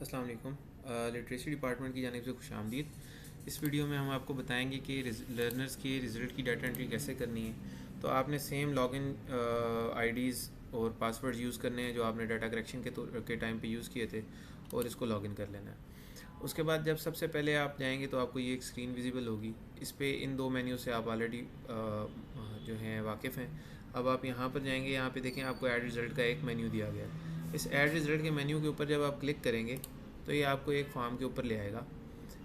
अस्सलाम वालेकुम। Literacy department की जानिब से खुशामदीद। इस वीडियो में हम आपको बताएंगे कि लर्नर्स के रिज़ल्ट की डाटा एंट्री कैसे करनी है। तो आपने सेम लॉगिन आईडीज़ और पासवर्ड यूज़ करने हैं जो आपने डाटा करेक्शन के टाइम पे यूज़ किए थे, और इसको लॉगिन कर लेना है। उसके बाद जब सबसे पहले आप जाएंगे तो आपको ये एक स्क्रीन विजिबल होगी। इस पे इन दो मेन्यू से आप ऑलरेडी जो हैं वाकिफ़ हैं। अब आप यहाँ पर जाएंगे, यहाँ पे देखें आपको ऐड रिज़ल्ट का एक मेन्यू दिया गया है। इस ऐड रिज़ल्ट के मेन्यू के ऊपर जब आप क्लिक करेंगे तो ये आपको एक फॉर्म के ऊपर ले आएगा।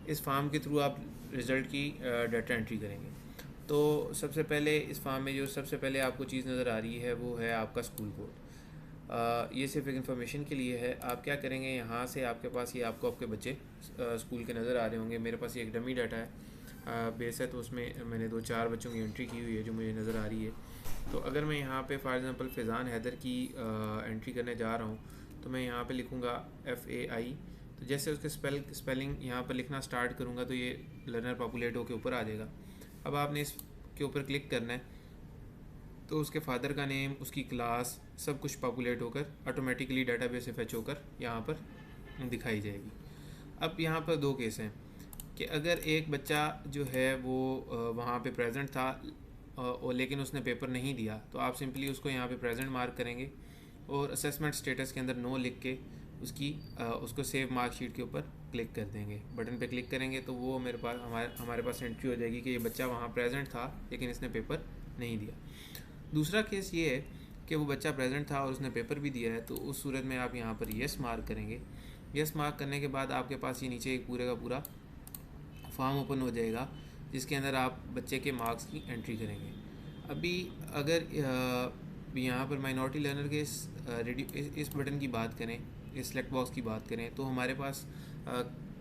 इस फॉर्म के थ्रू आप रिज़ल्ट की डाटा एंट्री करेंगे। तो सबसे पहले इस फॉर्म में जो सबसे पहले आपको चीज़ नज़र आ रही है वो है आपका स्कूल कोड। ये सिर्फ एक इन्फॉर्मेशन के लिए है। आप क्या करेंगे, यहाँ से आपके पास ये आपको आपके बच्चे स्कूल के नज़र आ रहे होंगे। मेरे पास ये एक डमी डाटा है बेस है, तो उसमें मैंने 2-4 बच्चों की एंट्री की हुई है जो मुझे नज़र आ रही है। तो अगर मैं यहाँ पे फॉर एग्ज़ाम्पल फ़ैज़ान हैदर की एंट्री करने जा रहा हूँ, तो मैं यहाँ पे लिखूँगा FAI। तो जैसे उसके स्पेलिंग यहाँ पर लिखना स्टार्ट करूँगा तो ये लर्नर पॉपुलेट होकर ऊपर आ जाएगा। अब आपने इसके ऊपर क्लिक करना है, तो उसके फादर का नेम, उसकी क्लास, सब कुछ पॉपुलेट होकर ऑटोमेटिकली डाटाबेस से फैच होकर यहाँ पर दिखाई जाएगी। अब यहाँ पर दो केस हैं कि अगर एक बच्चा जो है वो वहाँ पे प्रेजेंट था और लेकिन उसने पेपर नहीं दिया, तो आप सिंपली उसको यहाँ पे प्रेजेंट मार्क करेंगे और असेसमेंट स्टेटस के अंदर नो लिख के उसको सेव मार्कशीट के ऊपर क्लिक कर देंगे। बटन पे क्लिक करेंगे तो वो हमारे पास एंट्री हो जाएगी कि ये बच्चा वहाँ प्रेजेंट था लेकिन इसने पेपर नहीं दिया। दूसरा केस ये है कि वो बच्चा प्रेजेंट था और उसने पेपर भी दिया है, तो उस सूरत में आप यहाँ पर येस मार्क करेंगे। येस मार्क करने के बाद आपके पास ये नीचे एक पूरे का पूरा फॉर्म ओपन हो जाएगा जिसके अंदर आप बच्चे के मार्क्स की एंट्री करेंगे। अभी अगर यहाँ पर माइनॉरिटी लर्नर के इस बटन की बात करें, इस सेलेक्ट बॉक्स की बात करें, तो हमारे पास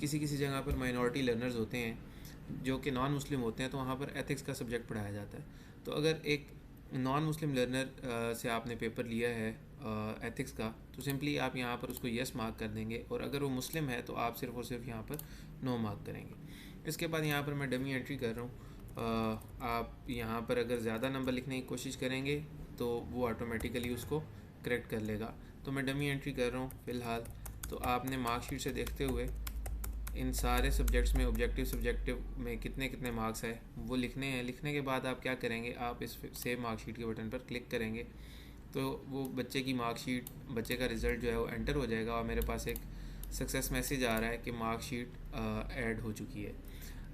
किसी किसी जगह पर माइनॉरिटी लर्नर्स होते हैं जो कि नॉन मुस्लिम होते हैं, तो वहाँ पर एथिक्स का सब्जेक्ट पढ़ाया जाता है। तो अगर एक नॉन मुस्लिम लर्नर से आपने पेपर लिया है एथिक्स का, तो सिंपली आप यहाँ पर उसको येस मार्क कर देंगे, और अगर वो मुस्लिम है तो आप सिर्फ और सिर्फ यहाँ पर नो मार्क करेंगे। इसके बाद यहाँ पर मैं डमी एंट्री कर रहा हूँ। आप यहाँ पर अगर ज़्यादा नंबर लिखने की कोशिश करेंगे तो वो ऑटोमेटिकली उसको करेक्ट कर लेगा। तो मैं डमी एंट्री कर रहा हूँ फ़िलहाल। तो आपने मार्कशीट से देखते हुए इन सारे सब्जेक्ट्स में ऑब्जेक्टिव सब्जेक्टिव में कितने कितने मार्क्स है वो लिखने हैं। लिखने के बाद आप क्या करेंगे, आप इस सेव मार्कशीट के बटन पर क्लिक करेंगे तो वो बच्चे की मार्कशीट, बच्चे का रिज़ल्ट जो है वो एंटर हो जाएगा और मेरे पास एक सक्सेस मैसेज आ रहा है कि मार्कशीट ऐड हो चुकी है।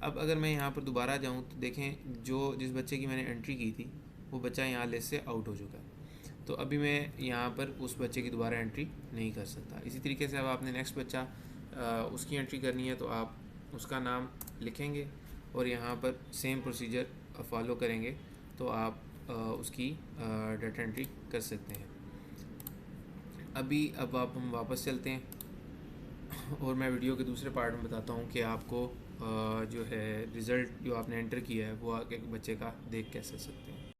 अब अगर मैं यहाँ पर दोबारा जाऊँ तो देखें जिस बच्चे की मैंने एंट्री की थी वो बच्चा यहाँ लिस्ट से आउट हो चुका है। तो अभी मैं यहाँ पर उस बच्चे की दोबारा एंट्री नहीं कर सकता। इसी तरीके से अब आपने नेक्स्ट बच्चा उसकी एंट्री करनी है तो आप उसका नाम लिखेंगे और यहाँ पर सेम प्रोसीजर फॉलो करेंगे तो आप उसकी डाटा एंट्री कर सकते हैं। अब हम वापस चलते हैं और मैं वीडियो के दूसरे पार्ट में बताता हूँ कि आपको जो है रिज़ल्ट जो आपने एंटर किया है वो आगे बच्चे का देख कैसे सकते हैं।